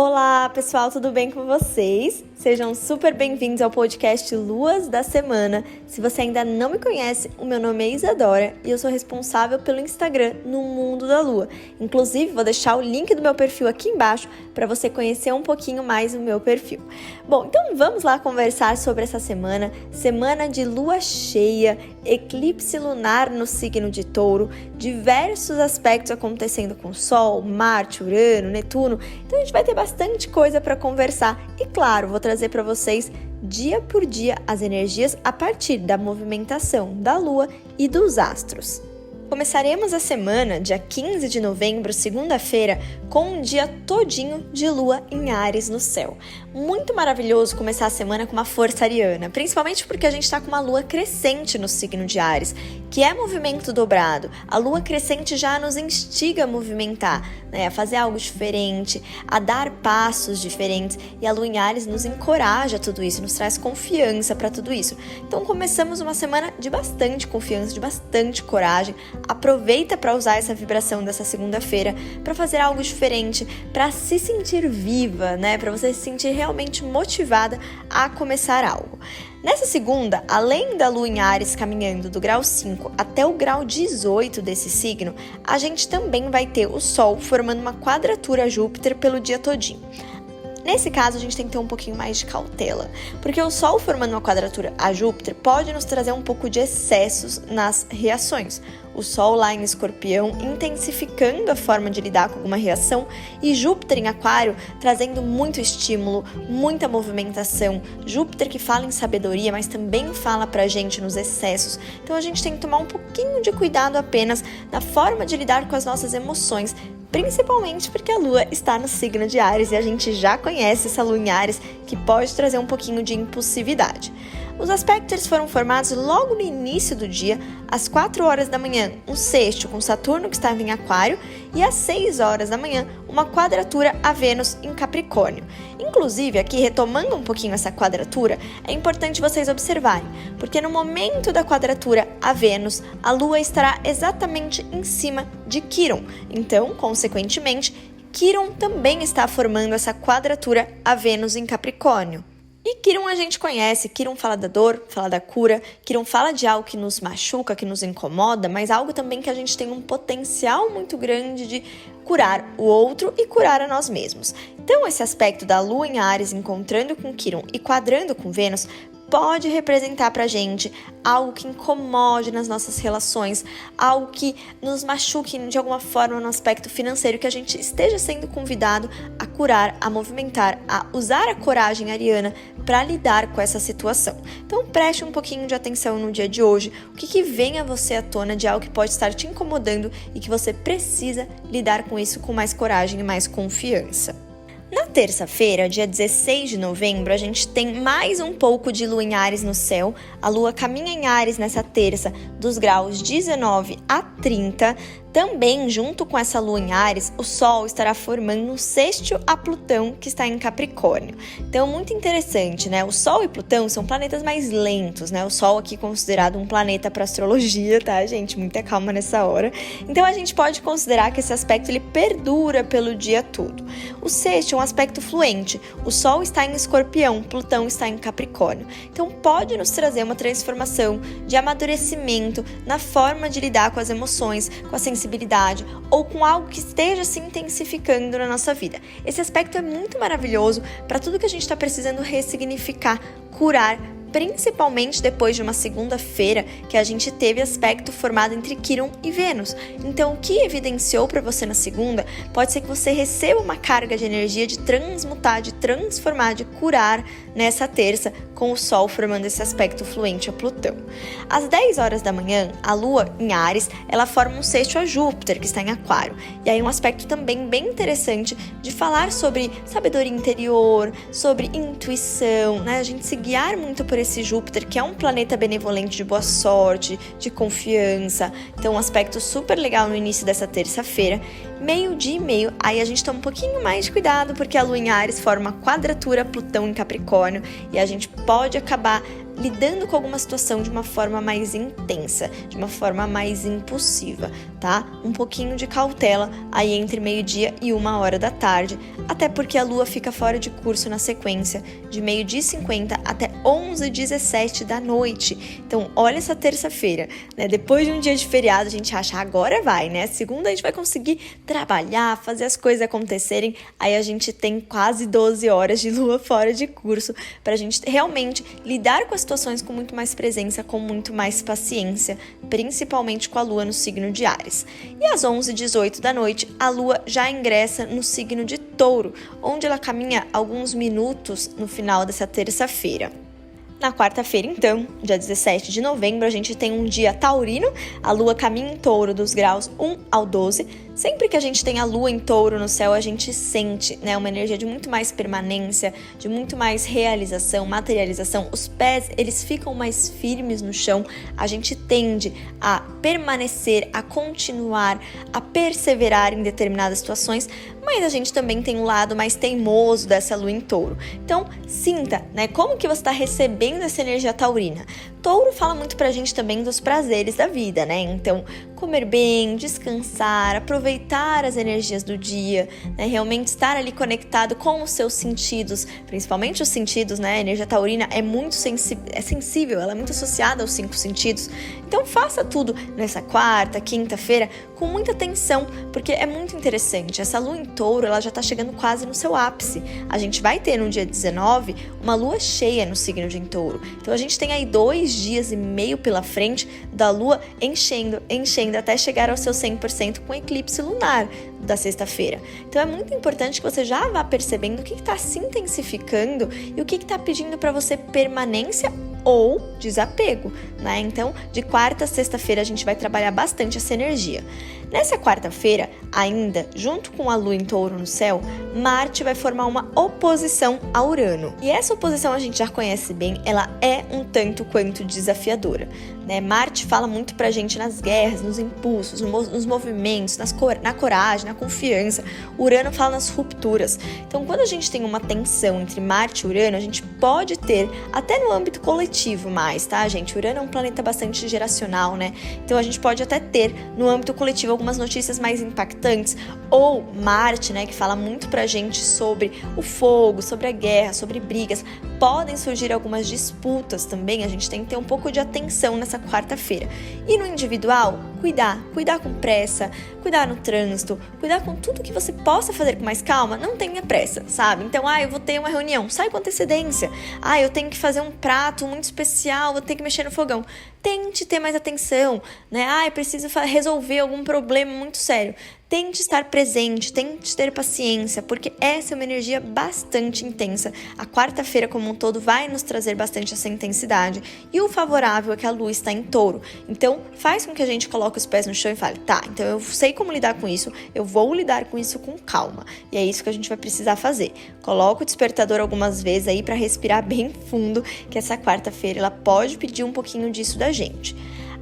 Olá pessoal, tudo bem com vocês? Sejam super bem-vindos ao podcast Luas da Semana. Se você ainda não me conhece, o meu nome é Isadora e eu sou responsável pelo Instagram no Mundo da Lua. Inclusive, vou deixar o link do meu perfil aqui embaixo para você conhecer um pouquinho mais o meu perfil. Bom, então vamos lá conversar sobre essa semana de lua cheia, eclipse lunar no signo de Touro, diversos aspectos acontecendo com Sol, Marte, Urano, Netuno. Então a gente vai ter bastante coisa para conversar e, claro, vou trazer para vocês dia por dia as energias a partir da movimentação da Lua e dos astros. Começaremos a semana, dia 15 de novembro, segunda-feira, com um dia todinho de Lua em Áries no céu. Muito maravilhoso começar a semana com uma força ariana, principalmente porque a gente está com uma Lua crescente no signo de Áries, que é movimento dobrado. A Lua crescente já nos instiga a movimentar, a fazer algo diferente, a dar passos diferentes, e a Lua em Áries nos encoraja a tudo isso, nos traz confiança para tudo isso. Então começamos uma semana de bastante confiança, de bastante coragem. Aproveita para usar essa vibração dessa segunda-feira para fazer algo diferente, para se sentir viva, para você se sentir realmente motivada a começar algo. Nessa segunda, além da Lua em Áries caminhando do grau 5 até o grau 18 desse signo, a gente também vai ter o Sol formando uma quadratura a Júpiter pelo dia todinho. Nesse caso, a gente tem que ter um pouquinho mais de cautela, porque o Sol formando uma quadratura a Júpiter pode nos trazer um pouco de excessos nas reações. O Sol lá em Escorpião intensificando a forma de lidar com alguma reação e Júpiter em Aquário trazendo muito estímulo, muita movimentação. Júpiter que fala em sabedoria, mas também fala pra gente nos excessos. Então a gente tem que tomar um pouquinho de cuidado apenas na forma de lidar com as nossas emoções, principalmente porque a Lua está no signo de Áries e a gente já conhece essa Lua em Áries que pode trazer um pouquinho de impulsividade. Os aspectos foram formados logo no início do dia, às 4 horas da manhã, um sexto com Saturno que estava em Aquário e às 6 horas da manhã, uma quadratura a Vênus em Capricórnio. Inclusive, aqui retomando um pouquinho essa quadratura, é importante vocês observarem, porque no momento da quadratura a Vênus, a Lua estará exatamente em cima de Quirón. Então, consequentemente, Quirón também está formando essa quadratura a Vênus em Capricórnio. E Quirón a gente conhece, Quirón fala da dor, fala da cura, Quirón fala de algo que nos machuca, que nos incomoda, mas algo também que a gente tem um potencial muito grande de curar o outro e curar a nós mesmos. Então esse aspecto da Lua em Áries encontrando com Quirón e quadrando com Vênus pode representar pra gente algo que incomode nas nossas relações, algo que nos machuque de alguma forma no aspecto financeiro, que a gente esteja sendo convidado a curar, a movimentar, a usar a coragem ariana para lidar com essa situação. Então preste um pouquinho de atenção no dia de hoje, o que vem a você à tona de algo que pode estar te incomodando e que você precisa lidar com isso com mais coragem e mais confiança. Na terça-feira, dia 16 de novembro, a gente tem mais um pouco de Lua em Áries no céu. A Lua caminha em Áries nessa terça dos graus 19 a 30. Também, junto com essa Lua em Áries, o Sol estará formando um sextil a Plutão, que está em Capricórnio. Então, muito interessante, O Sol e Plutão são planetas mais lentos, O Sol aqui considerado um planeta para astrologia, tá, gente? Muita calma nessa hora. Então, a gente pode considerar que esse aspecto ele perdura pelo dia todo. O sextil é um aspecto fluente. O Sol está em Escorpião, Plutão está em Capricórnio. Então, pode nos trazer uma transformação de amadurecimento na forma de lidar com as emoções, com a sensibilidade, ou com algo que esteja se intensificando na nossa vida. Esse aspecto é muito maravilhoso para tudo que a gente está precisando ressignificar, curar, principalmente depois de uma segunda-feira que a gente teve aspecto formado entre Quirón e Vênus. Então, o que evidenciou para você na segunda pode ser que você receba uma carga de energia de transmutar, de transformar, de curar nessa terça, com o Sol formando esse aspecto fluente a Plutão. Às 10 horas da manhã, a Lua em Áries, ela forma um sextil a Júpiter, que está em Aquário. E aí um aspecto também bem interessante de falar sobre sabedoria interior, sobre intuição, A gente se guiar muito por esse Júpiter, que é um planeta benevolente de boa sorte, de confiança. Então, um aspecto super legal no início dessa terça-feira. Meio-dia e meio, aí a gente toma um pouquinho mais de cuidado, porque a Lua em Áries forma quadratura Plutão em Capricórnio e a gente pode acabar lidando com alguma situação de uma forma mais intensa, de uma forma mais impulsiva, tá? Um pouquinho de cautela aí entre meio-dia e 1h da tarde, até porque a Lua fica fora de curso na sequência de 12h50 até 11h17 da noite. Então, olha essa terça-feira, né? Depois de um dia de feriado, a gente acha, agora vai, né? Segunda a gente vai conseguir trabalhar, fazer as coisas acontecerem, aí a gente tem quase 12 horas de Lua fora de curso pra gente realmente lidar com as situações com muito mais presença, com muito mais paciência, principalmente com a Lua no signo de Áries. E às 11h18 da noite, a Lua já ingressa no signo de Touro, onde ela caminha alguns minutos no final dessa terça-feira. Na quarta-feira, então, dia 17 de novembro, a gente tem um dia taurino, a Lua caminha em Touro dos graus 1 ao 12. Sempre que a gente tem a Lua em Touro no céu, a gente sente, né, uma energia de muito mais permanência, de muito mais realização, materialização. Os pés, eles ficam mais firmes no chão, a gente tende a permanecer, a continuar, a perseverar em determinadas situações, mas a gente também tem um lado mais teimoso dessa Lua em Touro. Então, sinta, né, como que você está recebendo essa energia taurina. Touro fala muito pra gente também dos prazeres da vida, né? Então, comer bem, descansar, aproveitar as energias do dia, né? Realmente estar ali conectado com os seus sentidos, principalmente os sentidos, né? A energia taurina é muito sensível, ela é muito associada aos 5 sentidos. Então, faça tudo nessa quarta, quinta-feira com muita atenção, porque é muito interessante. Essa Lua em Touro, ela já tá chegando quase no seu ápice. A gente vai ter no dia 19 uma Lua cheia no signo de Touro. Então, a gente tem aí 2 dias e meio pela frente da Lua enchendo até chegar ao seu 100% com o eclipse lunar da sexta-feira. Então é muito importante que você já vá percebendo o que está se intensificando e o que está pedindo para você permanência ou desapego, né? Então, de quarta a sexta-feira a gente vai trabalhar bastante essa energia. Nessa quarta-feira, ainda, junto com a Lua em Touro no céu, Marte vai formar uma oposição a Urano. E essa oposição a gente já conhece bem, ela é um tanto quanto desafiadora, né? Marte fala muito pra gente nas guerras, nos impulsos, nos movimentos, na coragem, na confiança. Urano fala nas rupturas. Então, quando a gente tem uma tensão entre Marte e Urano, a gente pode ter, até no âmbito coletivo mais, tá, gente? Urano é um planeta bastante geracional, né? Então, a gente pode até ter, no âmbito coletivo, algumas notícias mais impactantes, ou Marte, né, que fala muito pra gente sobre o fogo, sobre a guerra, sobre brigas. Podem surgir algumas disputas também, a gente tem que ter um pouco de atenção nessa quarta-feira. E no individual, cuidar com pressa, cuidar no trânsito, cuidar com tudo que você possa fazer com mais calma, não tenha pressa, sabe? Então, eu vou ter uma reunião, sai com antecedência. Eu tenho que fazer um prato muito especial, vou ter que mexer no fogão. Tente ter mais atenção, né? Preciso resolver algum problema muito sério. Tente estar presente, tente ter paciência, porque essa é uma energia bastante intensa. A quarta-feira como um todo vai nos trazer bastante essa intensidade. E o favorável é que a Lua está em Touro. Então, faz com que a gente coloque os pés no chão e fale, então eu sei como lidar com isso, eu vou lidar com isso com calma. E é isso que a gente vai precisar fazer. Coloca o despertador algumas vezes aí para respirar bem fundo, que essa quarta-feira ela pode pedir um pouquinho disso da gente.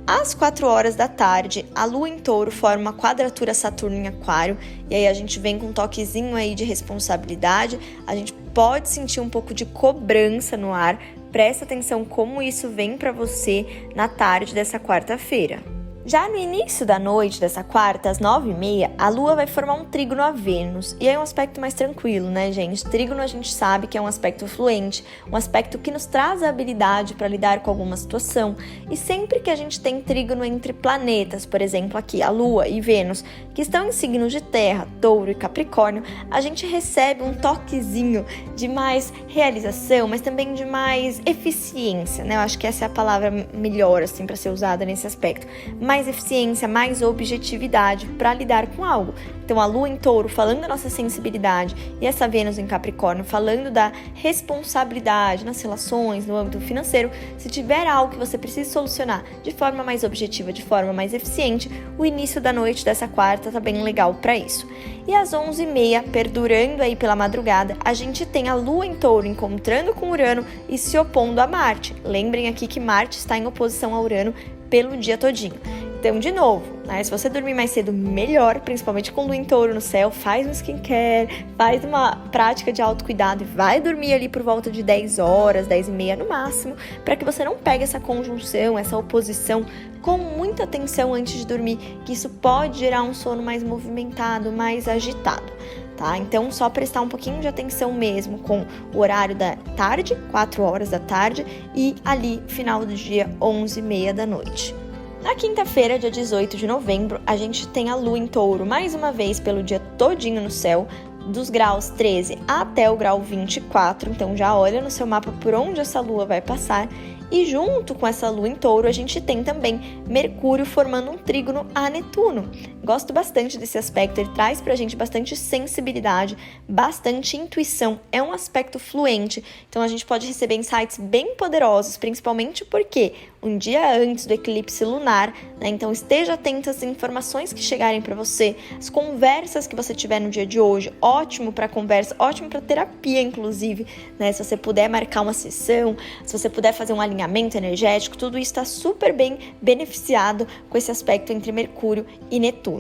Às 4h da tarde, a Lua em Touro forma uma quadratura Saturno em Aquário, e aí a gente vem com um toquezinho aí de responsabilidade, a gente pode sentir um pouco de cobrança no ar. Presta atenção como isso vem para você na tarde dessa quarta-feira. Já no início da noite dessa quarta, às 9h30, a Lua vai formar um trígono a Vênus. E é um aspecto mais tranquilo, né, gente? Trígono a gente sabe que é um aspecto fluente, um aspecto que nos traz a habilidade para lidar com alguma situação. E sempre que a gente tem trígono entre planetas, por exemplo, aqui a Lua e Vênus, que estão em signos de Terra, Touro e Capricórnio, a gente recebe um toquezinho de mais realização, mas também de mais eficiência, né? Eu acho que essa é a palavra melhor, assim, para ser usada nesse aspecto. Mais eficiência, mais objetividade para lidar com algo. Então, a Lua em Touro falando da nossa sensibilidade e essa Vênus em Capricórnio falando da responsabilidade nas relações, no âmbito financeiro. Se tiver algo que você precisa solucionar de forma mais objetiva, de forma mais eficiente, o início da noite dessa quarta tá bem legal para isso. E às 11h30, perdurando aí pela madrugada, a gente tem a Lua em Touro encontrando com Urano e se opondo a Marte. Lembrem aqui que Marte está em oposição a Urano pelo dia todinho. Então, de novo, né, se você dormir mais cedo, melhor, principalmente com lua em touro no céu, faz um skincare, faz uma prática de autocuidado e vai dormir ali por volta de 10 horas, 10 e meia no máximo, para que você não pegue essa conjunção, essa oposição com muita atenção antes de dormir, que isso pode gerar um sono mais movimentado, mais agitado. Tá? Então, só prestar um pouquinho de atenção mesmo com o horário da tarde, 4 horas da tarde, e ali, final do dia, 11h30 da noite. Na quinta-feira, dia 18 de novembro, a gente tem a lua em touro mais uma vez pelo dia todinho no céu, dos graus 13 até o grau 24, então já olha no seu mapa por onde essa lua vai passar. E junto com essa lua em touro, a gente tem também Mercúrio formando um trígono a Netuno. Gosto bastante desse aspecto, ele traz pra gente bastante sensibilidade, bastante intuição, é um aspecto fluente, então a gente pode receber insights bem poderosos, principalmente porque um dia antes do eclipse lunar, né? Então esteja atento às informações que chegarem para você, as conversas que você tiver no dia de hoje, ótimo para conversa, ótimo para terapia inclusive, né? Se você puder marcar uma sessão, se você puder fazer um alinhamento energético, tudo isso está super bem beneficiado com esse aspecto entre Mercúrio e Netuno.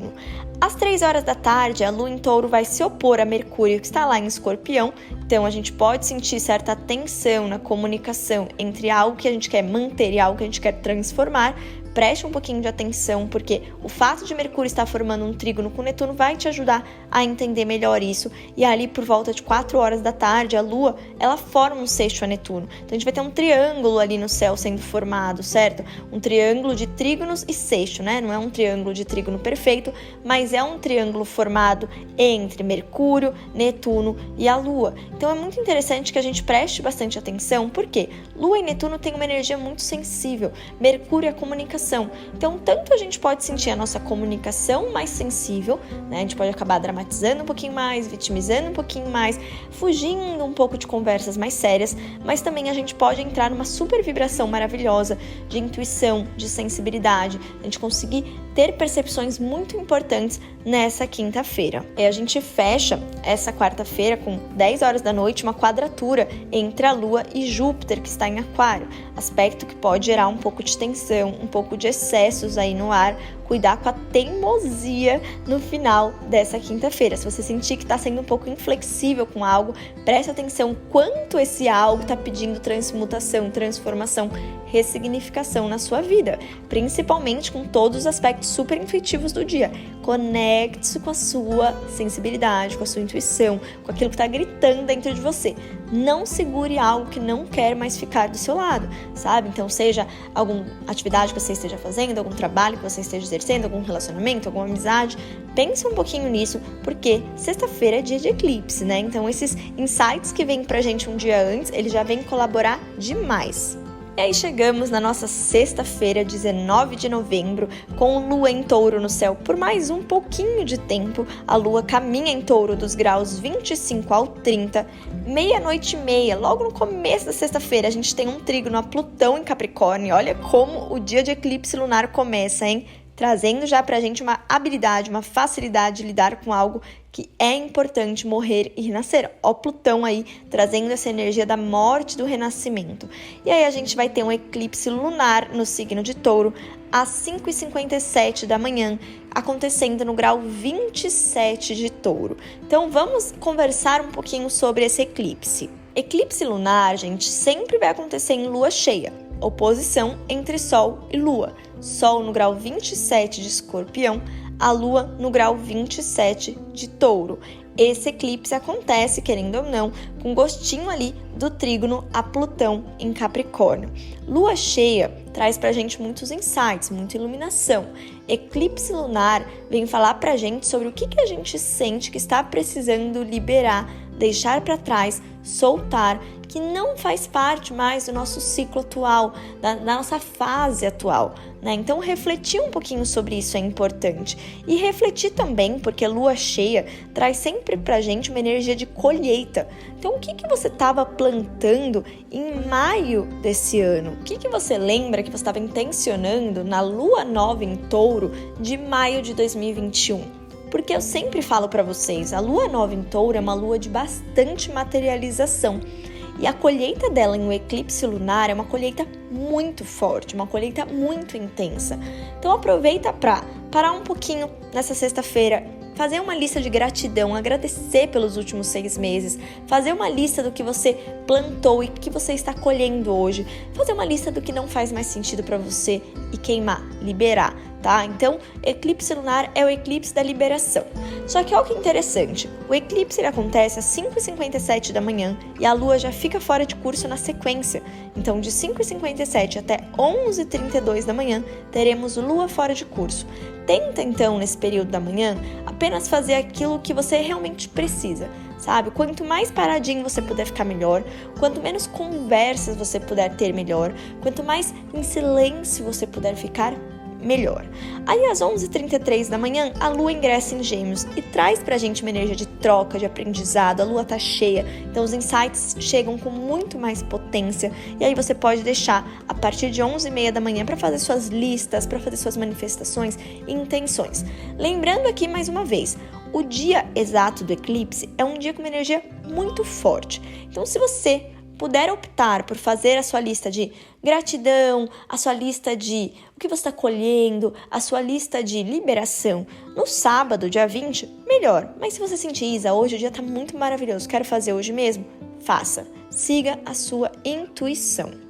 Às 3 horas da tarde, a lua em touro vai se opor a Mercúrio, que está lá em Escorpião, então a gente pode sentir certa tensão na comunicação entre algo que a gente quer manter e algo que a gente quer transformar. Preste um pouquinho de atenção, porque o fato de Mercúrio estar formando um trígono com Netuno vai te ajudar a entender melhor isso. E ali, por volta de 4 horas da tarde, a Lua, ela forma um sexto a Netuno. Então, a gente vai ter um triângulo ali no céu sendo formado, certo? Um triângulo de trígonos e sexto, né? Não é um triângulo de trígono perfeito, mas é um triângulo formado entre Mercúrio, Netuno e a Lua. Então, é muito interessante que a gente preste bastante atenção, porque Lua e Netuno têm uma energia muito sensível. Mercúrio é a comunicação. Então, tanto a gente pode sentir a nossa comunicação mais sensível, né? A gente pode acabar dramatizando um pouquinho mais, vitimizando um pouquinho mais, fugindo um pouco de conversas mais sérias, mas também a gente pode entrar numa super vibração maravilhosa de intuição, de sensibilidade, a gente conseguir ter percepções muito importantes nessa quinta-feira. E a gente fecha essa quarta-feira com 10 horas da noite, uma quadratura entre a Lua e Júpiter, que está em Aquário, aspecto que pode gerar um pouco de tensão, um pouco de excessos aí no ar. Cuidar com a teimosia no final dessa quinta-feira. Se você sentir que está sendo um pouco inflexível com algo, preste atenção quanto esse algo está pedindo transmutação, transformação, ressignificação na sua vida, principalmente com todos os aspectos super intuitivos do dia. Conecte-se com a sua sensibilidade, com a sua intuição, com aquilo que está gritando dentro de você. Não segure algo que não quer mais ficar do seu lado, sabe? Então, seja alguma atividade que você esteja fazendo, algum trabalho que você esteja exercendo, algum relacionamento, alguma amizade, pense um pouquinho nisso, porque sexta-feira é dia de eclipse, né? Então, esses insights que vêm pra gente um dia antes, eles já vêm colaborar demais. E aí chegamos na nossa sexta-feira, 19 de novembro, com Lua em Touro no céu por mais um pouquinho de tempo. A Lua caminha em Touro dos graus 25 ao 30, meia-noite e meia, logo no começo da sexta-feira, a gente tem um trígono a Plutão em Capricórnio. Olha como o dia de eclipse lunar começa, hein? Trazendo já pra gente uma habilidade, uma facilidade de lidar com algo que é importante, morrer e renascer. Ó, Plutão aí, trazendo essa energia da morte e do renascimento. E aí a gente vai ter um eclipse lunar no signo de Touro, às 5h57 da manhã, acontecendo no grau 27 de Touro. Então vamos conversar um pouquinho sobre esse eclipse. Eclipse lunar, gente, sempre vai acontecer em lua cheia. Oposição entre Sol e Lua. Sol no grau 27 de Escorpião, a Lua no grau 27 de Touro. Esse eclipse acontece, querendo ou não, com gostinho ali do trígono a Plutão em Capricórnio. Lua cheia traz pra gente muitos insights, muita iluminação. Eclipse lunar vem falar pra gente sobre o que a gente sente que está precisando liberar, deixar para trás, soltar, que não faz parte mais do nosso ciclo atual, da nossa fase atual, né? Então, refletir um pouquinho sobre isso é importante. E refletir também, porque a lua cheia traz sempre pra gente uma energia de colheita. Então, o que você estava plantando em maio desse ano? O que você lembra que você estava intencionando na lua nova em Touro de maio de 2021? Porque eu sempre falo para vocês, a lua nova em Touro é uma lua de bastante materialização. E a colheita dela em um eclipse lunar é uma colheita muito forte, uma colheita muito intensa. Então aproveita para parar um pouquinho nessa sexta-feira, fazer uma lista de gratidão, agradecer pelos últimos 6 meses, fazer uma lista do que você plantou e que você está colhendo hoje, fazer uma lista do que não faz mais sentido para você e queimar, liberar, tá? Então, eclipse lunar é o eclipse da liberação. Só que olha que interessante, o eclipse ele acontece às 5h57 da manhã e a lua já fica fora de curso na sequência. Então, de 5h57 até 11h32 da manhã, teremos lua fora de curso. Tenta, então, nesse período da manhã, apenas fazer aquilo que você realmente precisa, sabe? Quanto mais paradinho você puder ficar melhor, quanto menos conversas você puder ter melhor, quanto mais em silêncio você puder ficar melhor. Aí às 11h33 da manhã, a lua ingressa em Gêmeos e traz pra gente uma energia de troca, de aprendizado. A lua tá cheia, então os insights chegam com muito mais potência. E aí você pode deixar a partir de 11h30 da manhã para fazer suas listas, para fazer suas manifestações e intenções. Lembrando aqui mais uma vez, o dia exato do eclipse é um dia com uma energia muito forte. Então se você puder optar por fazer a sua lista de gratidão, a sua lista de o que você está colhendo, a sua lista de liberação no sábado, dia 20, melhor. Mas se você sentir, Isa, hoje o dia está muito maravilhoso, quero fazer hoje mesmo, faça. Siga a sua intuição.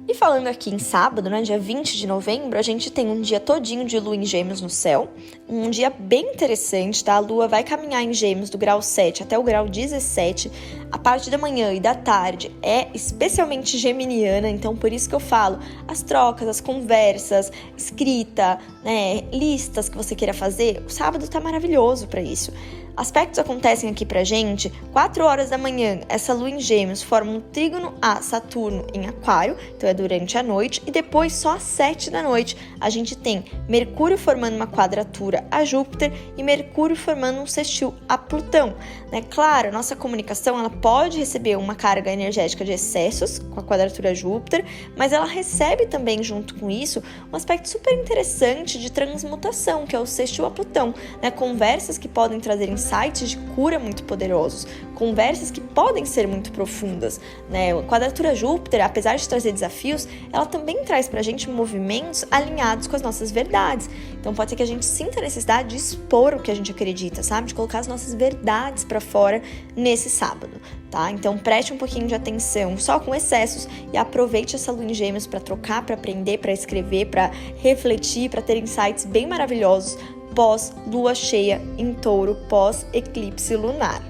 E falando aqui em sábado, né, dia 20 de novembro, a gente tem um dia todinho de lua em Gêmeos no céu, um dia bem interessante, tá? A lua vai caminhar em Gêmeos do grau 7 até o grau 17, a parte da manhã e da tarde é especialmente geminiana, então por isso que eu falo, as trocas, as conversas, escrita, né, listas que você queira fazer, o sábado tá maravilhoso para isso. Aspectos acontecem aqui pra gente, 4 horas da manhã, essa lua em Gêmeos forma um trígono a Saturno em Aquário, então é durante a noite, e depois só às 7 da noite a gente tem Mercúrio formando uma quadratura a Júpiter e Mercúrio formando um sextil a Plutão, né? Claro, a nossa comunicação ela pode receber uma carga energética de excessos com a quadratura Júpiter, mas ela recebe também junto com isso um aspecto super interessante de transmutação, que é o sextil a Plutão, né? Conversas que podem trazer insights de cura muito poderosos, conversas que podem ser muito profundas, né? A quadratura Júpiter, apesar de trazer desafios, ela também traz pra gente movimentos alinhados com as nossas verdades. Então pode ser que a gente sinta a necessidade de expor o que a gente acredita, sabe? De colocar as nossas verdades pra fora nesse sábado, tá? Então preste um pouquinho de atenção só com excessos e aproveite essa lua em Gêmeos pra trocar, pra aprender, pra escrever, pra refletir, pra ter insights bem maravilhosos pós lua cheia em Touro, pós eclipse lunar.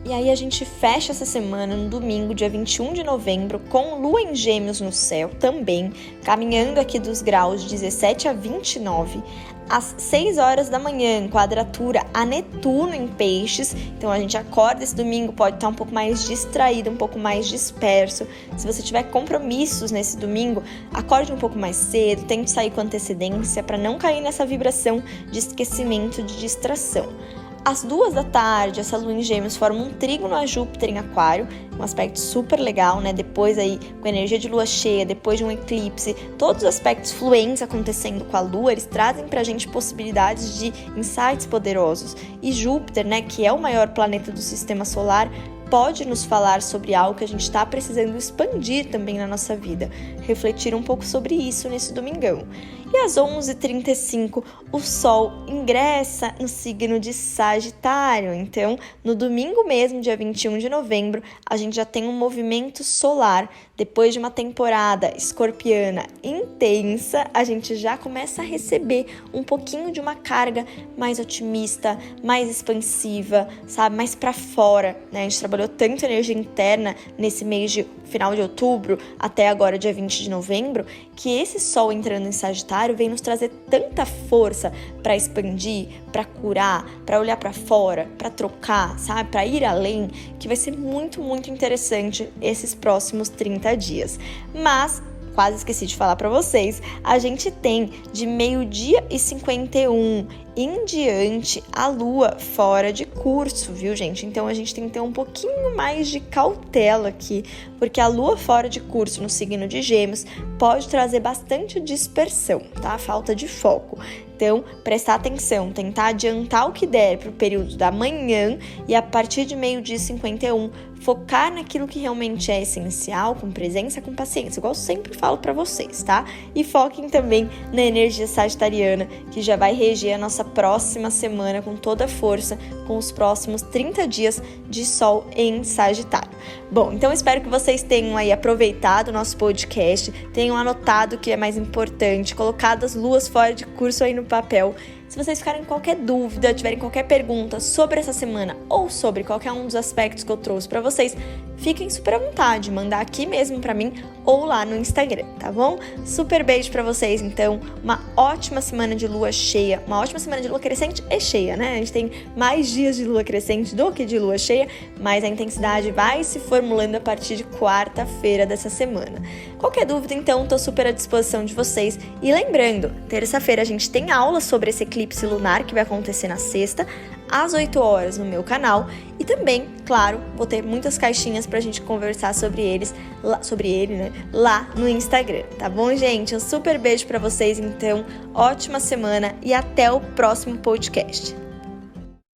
E aí a gente fecha essa semana no domingo, dia 21 de novembro, com lua em Gêmeos no céu também, caminhando aqui dos graus 17 a 29, às 6 horas da manhã, quadratura a Netuno em Peixes. Então a gente acorda esse domingo, pode estar um pouco mais distraído, um pouco mais disperso. Se você tiver compromissos nesse domingo, acorde um pouco mais cedo, tente sair com antecedência para não cair nessa vibração de esquecimento, de distração. Às 2 da tarde, essa lua em Gêmeos forma um trígono a Júpiter em Aquário, um aspecto super legal, né? Depois aí, com energia de lua cheia, depois de um eclipse, todos os aspectos fluentes acontecendo com a lua, eles trazem pra gente possibilidades de insights poderosos. E Júpiter, né, que é o maior planeta do sistema solar, pode nos falar sobre algo que a gente está precisando expandir também na nossa vida. Refletir um pouco sobre isso nesse domingão. E às 11h35, o Sol ingressa no signo de Sagitário. Então, no domingo mesmo, dia 21 de novembro, a gente já tem um movimento solar. Depois de uma temporada escorpiana intensa, a gente já começa a receber um pouquinho de uma carga mais otimista, mais expansiva, sabe? Mais pra fora, né? A gente trabalhou tanto energia interna nesse mês de final de outubro até agora, dia 20 de novembro, que esse Sol entrando em Sagitário vem nos trazer tanta força para expandir, para curar, para olhar para fora, para trocar, sabe? Para ir além, que vai ser muito, muito interessante esses próximos 30 dias. Mas quase esqueci de falar para vocês, a gente tem de 12h51 e em diante a Lua fora de curso, viu, gente? Então a gente tem que ter um pouquinho mais de cautela aqui, porque a Lua fora de curso no signo de Gêmeos pode trazer bastante dispersão, tá? Falta de foco. Então, prestar atenção, tentar adiantar o que der para o período da manhã e a partir de 12h51, focar naquilo que realmente é essencial, com presença, com paciência, igual eu sempre falo para vocês, tá? E foquem também na energia sagitariana, que já vai reger a nossa próxima semana com toda a força, com os próximos 30 dias de Sol em Sagitário. Bom, então espero que vocês tenham aí aproveitado o nosso podcast, tenham anotado o que é mais importante, colocado as luas fora de curso aí no papel. Se vocês ficarem com qualquer dúvida, tiverem qualquer pergunta sobre essa semana ou sobre qualquer um dos aspectos que eu trouxe para vocês, fiquem super à vontade, mandar aqui mesmo para mim ou lá no Instagram, tá bom? Super beijo para vocês, então, uma ótima semana de lua cheia, uma ótima semana de lua crescente e cheia, né? A gente tem mais dias de lua crescente do que de lua cheia, mas a intensidade vai se formulando a partir de quarta-feira dessa semana. Qualquer dúvida, então, tô super à disposição de vocês. E lembrando, terça-feira a gente tem aula sobre esse eclipse lunar que vai acontecer na sexta, às 8 horas no meu canal, e também, claro, vou ter muitas caixinhas pra gente conversar sobre ele, né, lá no Instagram, tá bom, gente? Um super beijo pra vocês, então, ótima semana e até o próximo podcast.